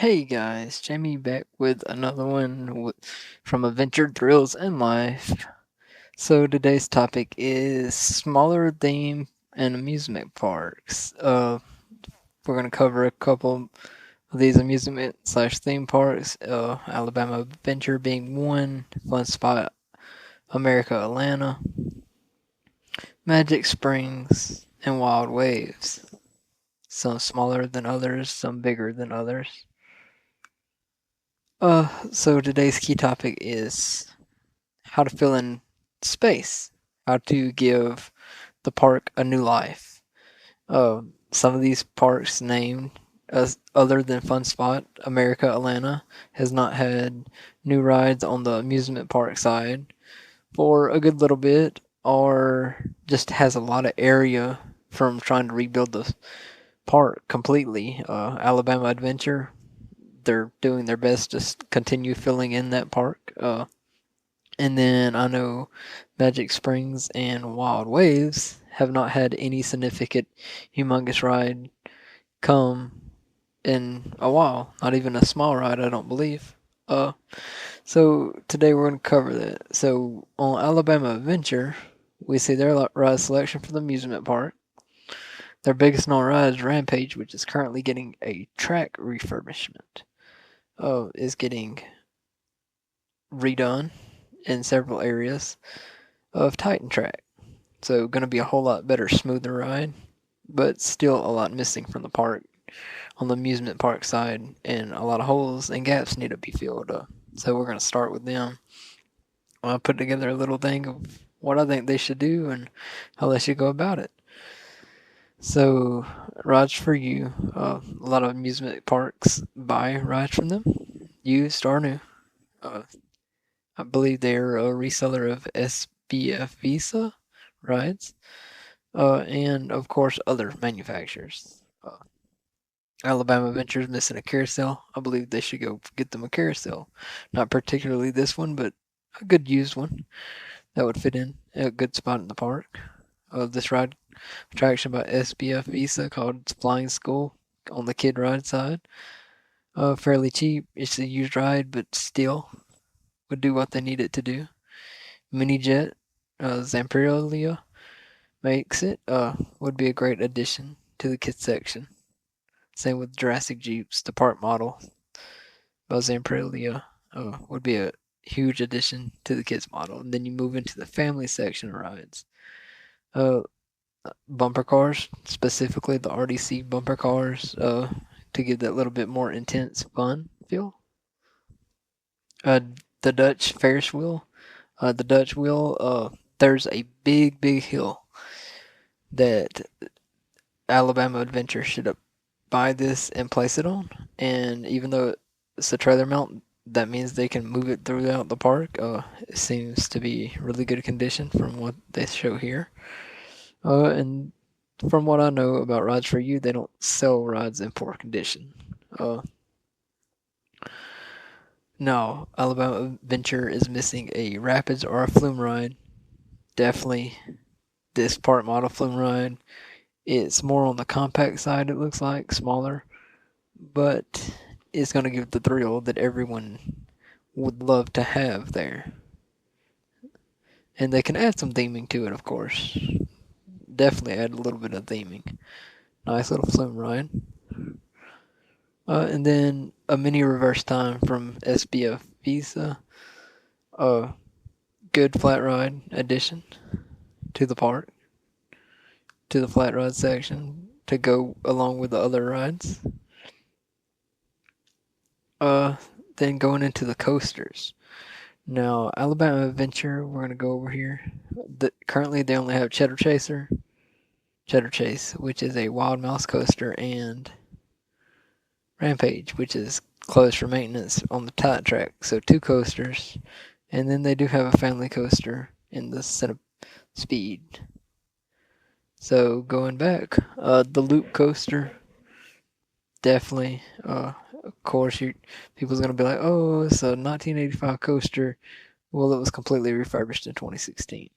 Hey guys, Jamie back with another one from Adventure Thrills and Life. So today's topic is smaller theme and amusement parks. We're gonna cover a couple of these amusement slash theme parks. Alabama Adventure being one, Fun Spot America Atlanta, Magic Springs, and Wild Waves. Some smaller than others, some bigger than others. So today's key topic is how to fill in space, how to give the park a new life. Some of these parks named as other than Fun Spot, America Atlanta has not had new rides on the amusement park side for a good little bit, or just has a lot of area from trying to rebuild the park completely. Alabama Adventure, they're doing their best to continue filling in that park. And then I know Magic Springs and Wild Waves have not had any significant humongous ride come in a while. Not even a small ride, I don't believe. Uh, so today we're going to cover that. So on Alabama Adventure, we see their ride selection for the amusement park. Their biggest known ride is Rampage, which is currently getting a track refurbishment. Is getting redone in several areas of Titan Track. So going to be a whole lot better, smoother ride, but still a lot missing from the park on the amusement park side, and a lot of holes and gaps need to be filled up. So we're going to start with them. I put together a little thing of what I think they should do and how they should go about it. So rides for you, a lot of amusement parks buy rides from them, used or new. Uh, I believe they're a reseller of SBF Visa rides, and of course other manufacturers. Alabama Ventures missing a carousel. I believe they should go get them a carousel. Not particularly this one, but a good used one that would fit in a good spot in the park. This ride attraction by SBF Visa called Flying Skull on the kid ride side. Fairly cheap. It's a used ride, but still would do what they need it to do. Mini Jet, Zamperia makes it. Would be a great addition to the kids section. Same with Jurassic Jeeps, the park model by Zamperia would be a huge addition to the kids model. And then you move into the family section of rides. Uh, Bumper cars, specifically the RDC bumper cars, to give that little bit more intense fun feel. Uh, the Dutch Ferris wheel. The Dutch wheel, there's a big hill that Alabama Adventure should buy this and place it on. And even though it's a trailer mount, that means they can move it throughout the park. It seems to be really good condition from what they show here. And from what I know about Rides for You, they don't sell rides in poor condition. Uh, no, Alabama Adventure is missing a Rapids or a Flume ride. Definitely this part model Flume ride. It's more on the compact side, it looks like, smaller, but it's going to give the thrill that everyone would love to have there. And they can add some theming to it, of course. Definitely add a little bit of theming. Nice little Flume ride. And then a mini reverse time from SBF Visa. A good flat ride addition to the park, to the flat ride section to go along with the other rides. Uh, then going into the coasters. Now, Alabama Adventure, we're going to go over here. Currently, they only have Cheddar Chase, which is a Wild Mouse coaster, and Rampage, which is closed for maintenance on the Tight Track. So, two coasters. And then they do have a family coaster in the Speed. So, going back, the Loop coaster, definitely. Of course, people's going to be like, oh, it's a 1985 coaster. Well, it was completely refurbished in 2016.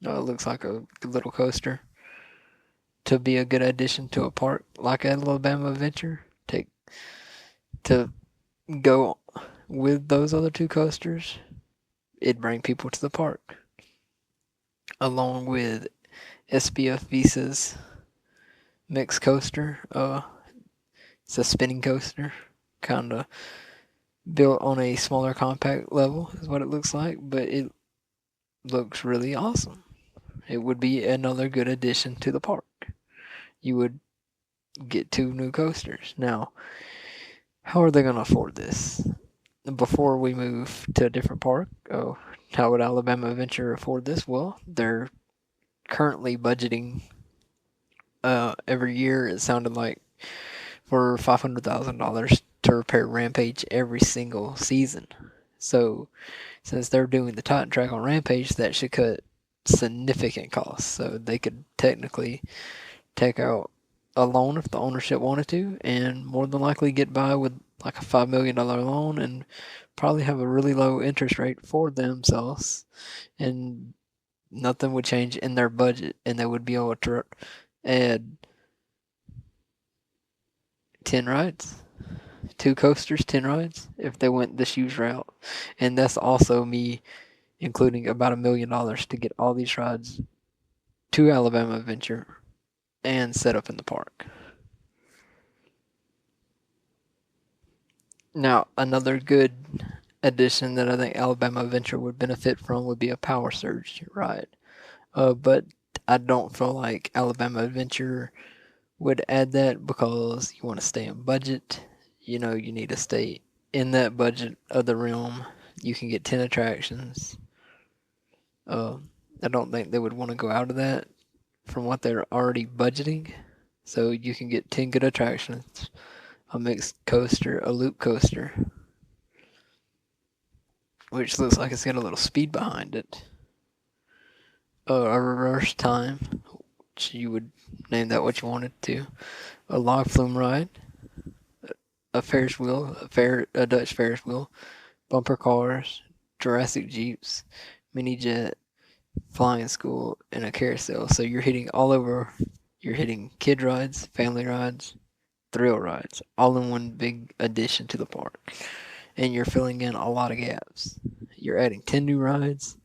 It looks like a good little coaster to be a good addition to a park like Alabama Adventure. to go with those other two coasters, it'd bring people to the park, along with SPF Visa's mixed coaster. It's a spinning coaster, kind of built on a smaller compact level, is what it looks like, but it looks really awesome. It would be another good addition to the park. You would get two new coasters. Now, how are they going to afford this? Before we move to a different park, how would Alabama Adventure afford this? Well, they're currently budgeting every year. It sounded like for $500,000 to repair Rampage every single season. So, since they're doing the Titan track on Rampage, that should cut significant costs. So they could technically take out a loan if the ownership wanted to, and more than likely get by with like a $5 million loan and probably have a really low interest rate for themselves, and nothing would change in their budget, and they would be able to add 10 rides, two coasters, 10 rides if they went the shoes route. And that's also me including about $1 million to get all these rides to Alabama Adventure and set up in the park. Now, another good addition that I think Alabama Adventure would benefit from would be a Power Surge ride. But I don't feel like Alabama Adventure would add that because you want to stay in budget. You know, you need to stay in that budget of the realm. You can get 10 attractions. I don't think they would want to go out of that from what they're already budgeting. So you can get 10 good attractions, a mixed coaster, a loop coaster, which looks like it's got a little speed behind it. A reverse time, which you would name that what you wanted to. A log flume ride, a Ferris wheel, a Dutch Ferris wheel, bumper cars, Jurassic Jeeps, mini jet, flying school, and a carousel. So you're hitting all over. You're hitting kid rides, family rides, thrill rides, all in one big addition to the park. And you're filling in a lot of gaps. You're adding 10 new rides.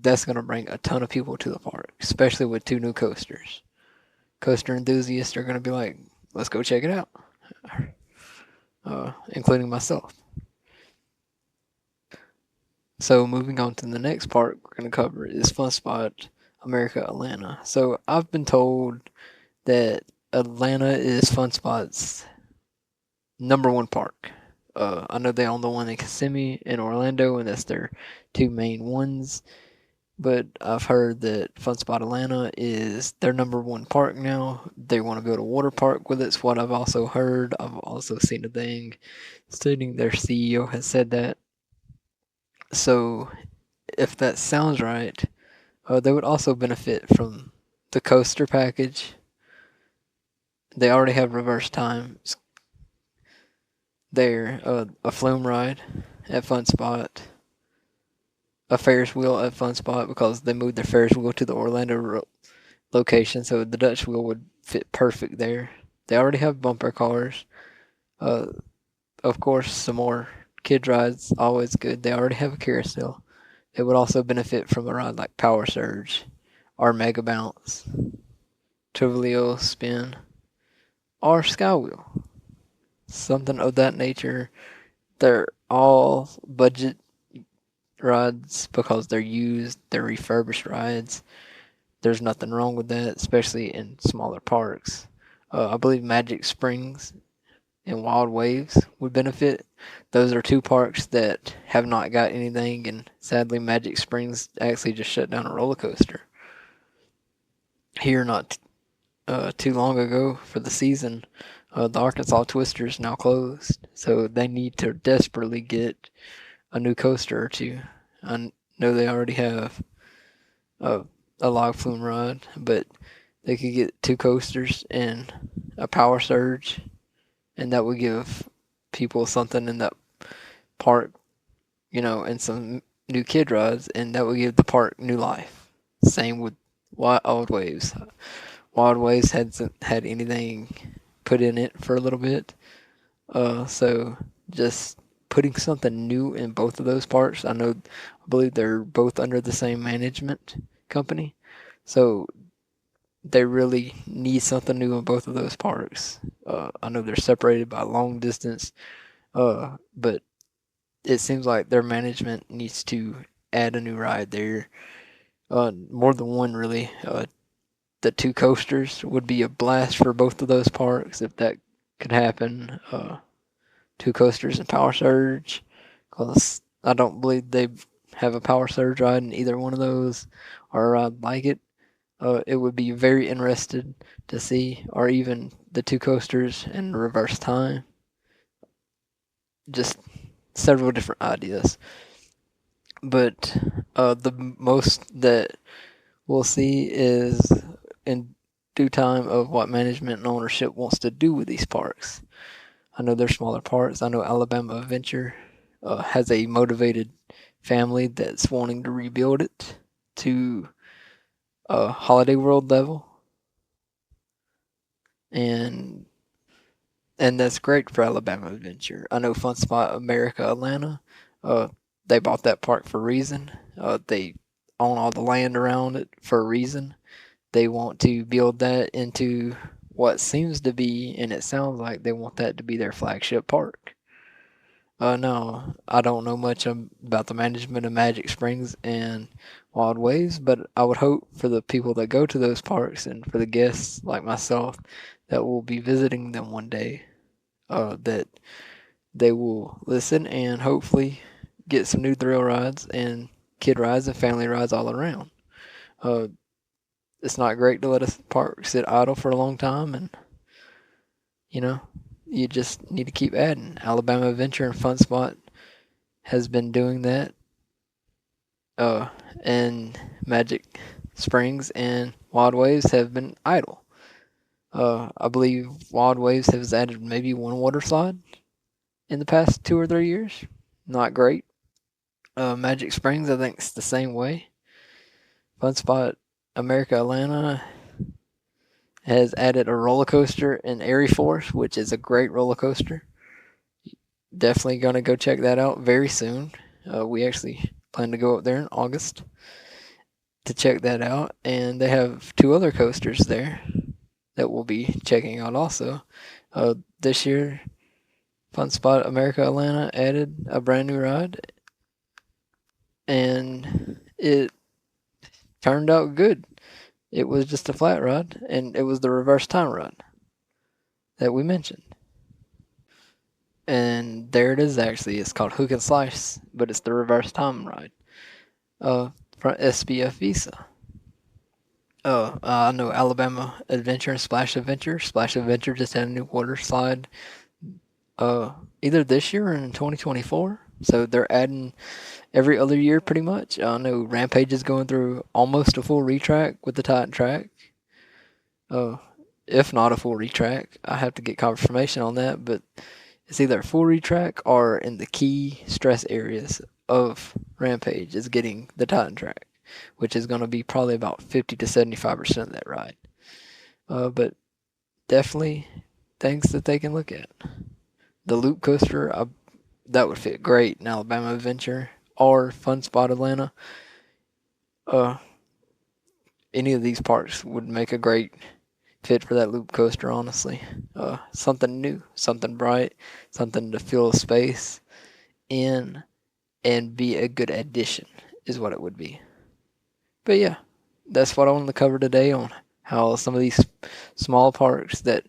That's going to bring a ton of people to the park, especially with two new coasters. Coaster enthusiasts are going to be like, let's go check it out, including myself. So moving on to the next park we're going to cover is Fun Spot America Atlanta. So I've been told that Atlanta is Fun Spot's #1 park. I know they own the one in Kissimmee and Orlando, and that's their two main ones. But I've heard that Fun Spot Atlanta is their #1 park now. They want to build a water park with it. It's what I've also heard. I've also seen a thing stating their CEO has said that. So if that sounds right, they would also benefit from the coaster package. They already have reverse times there, a flume ride at Fun Spot, a Ferris wheel at Fun Spot because they moved their Ferris wheel to the Orlando location, so the Dutch wheel would fit perfect there. They already have bumper cars. Of course, some more kid rides, always good. They already have a carousel. They would also benefit from a ride like Power Surge or Mega Bounce, Trivial Spin, or Skywheel. Something of that nature. They're all budget rides because they're used, they're refurbished rides. There's nothing wrong with that, especially in smaller parks. I believe Magic Springs and Wild Waves would benefit. Those are two parks that have not got anything, and sadly, Magic Springs actually just shut down a roller coaster here not too long ago for the season. The Arkansas Twister is now closed, so they need to desperately get a new coaster or two. I know they already have a log flume ride, but they could get two coasters and a Power Surge, and that would give people something in that park, and some new kid rides, and that would give the park new life. Same with Wild Waves. Wild Waves hasn't had anything put in it for a little bit, so just putting something new in both of those parks. I believe they're both under the same management company, so they really need something new in both of those parks. I know they're separated by long distance, but it seems like their management needs to add a new ride there. More than one, really. The two coasters would be a blast for both of those parks if that could happen. Two coasters and Power Surge, because I don't believe they have a Power Surge ride in either one of those or a ride like it. It would be very interested to see, or even the two coasters in reverse time. Just several different ideas. But the most that we'll see is in due time of what management and ownership wants to do with these parks. I know they're smaller parks. I know Alabama Adventure has a motivated family that's wanting to rebuild it to a Holiday World level, and that's great for Alabama Adventure. I know Fun Spot America Atlanta, uh, they bought that park for a reason. They own all the land around it for a reason. They want to build that into what seems to be, and it sounds like they want that to be their flagship park. No, I don't know much about the management of Magic Springs and Wild Waves, but I would hope for the people that go to those parks and for the guests like myself that will be visiting them one day, that they will listen and hopefully get some new thrill rides and kid rides and family rides all around. Uh, it's not great to let a park sit idle for a long time, and you know, you just need to keep adding. Alabama Adventure and Fun Spot has been doing that, uh, and Magic Springs and Wild Waves have been idle. I believe Wild Waves has added maybe one water slide in the past 2 or 3 years. Not great. Magic Springs, I think, is the same way. Fun Spot America Atlanta has added a roller coaster in Airy Force, which is a great roller coaster. Definitely going to go check that out very soon. We actually plan to go up there in August to check that out, and they have two other coasters there that we'll be checking out also. This year, Fun Spot America Atlanta added a brand new ride, and it turned out good. It was just a flat ride, and it was the reverse time ride that we mentioned. And there it is actually. It's called Hook and Slice, but it's the reverse time ride. From SBF Visa. I know Alabama Adventure and Splash Adventure. Splash Adventure just had a new water slide either this year or in 2024. So they're adding every other year pretty much. I know Rampage is going through almost a full retrack with the Titan track. Uh, if not a full retrack, I have to get confirmation on that, but it's either a full retrack or in the key stress areas of Rampage is getting the Titan track, which is going to be probably about 50 to 75% of that ride. But definitely things that they can look at. The Loop Coaster, that would fit great in Alabama Adventure or Fun Spot Atlanta. Any of these parks would make a great fit for that Loop Coaster, honestly. Something new, something bright, something to fill space in and be a good addition is what it would be. But yeah, that's what I wanted to cover today on how some of these small parks that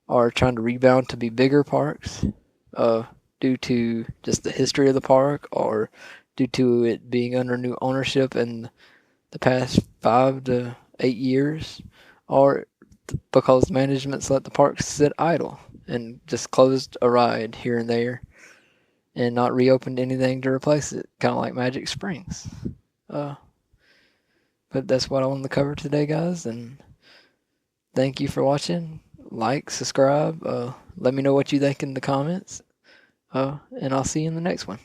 are trying to rebound to be bigger parks due to just the history of the park or due to it being under new ownership in the past 5 to 8 years, or because management's let the parks sit idle and just closed a ride here and there and not reopened anything to replace it, kind of like Magic Springs. But that's what I wanted to cover today, guys, and thank you for watching. Like, subscribe, let me know what you think in the comments, and I'll see you in the next one.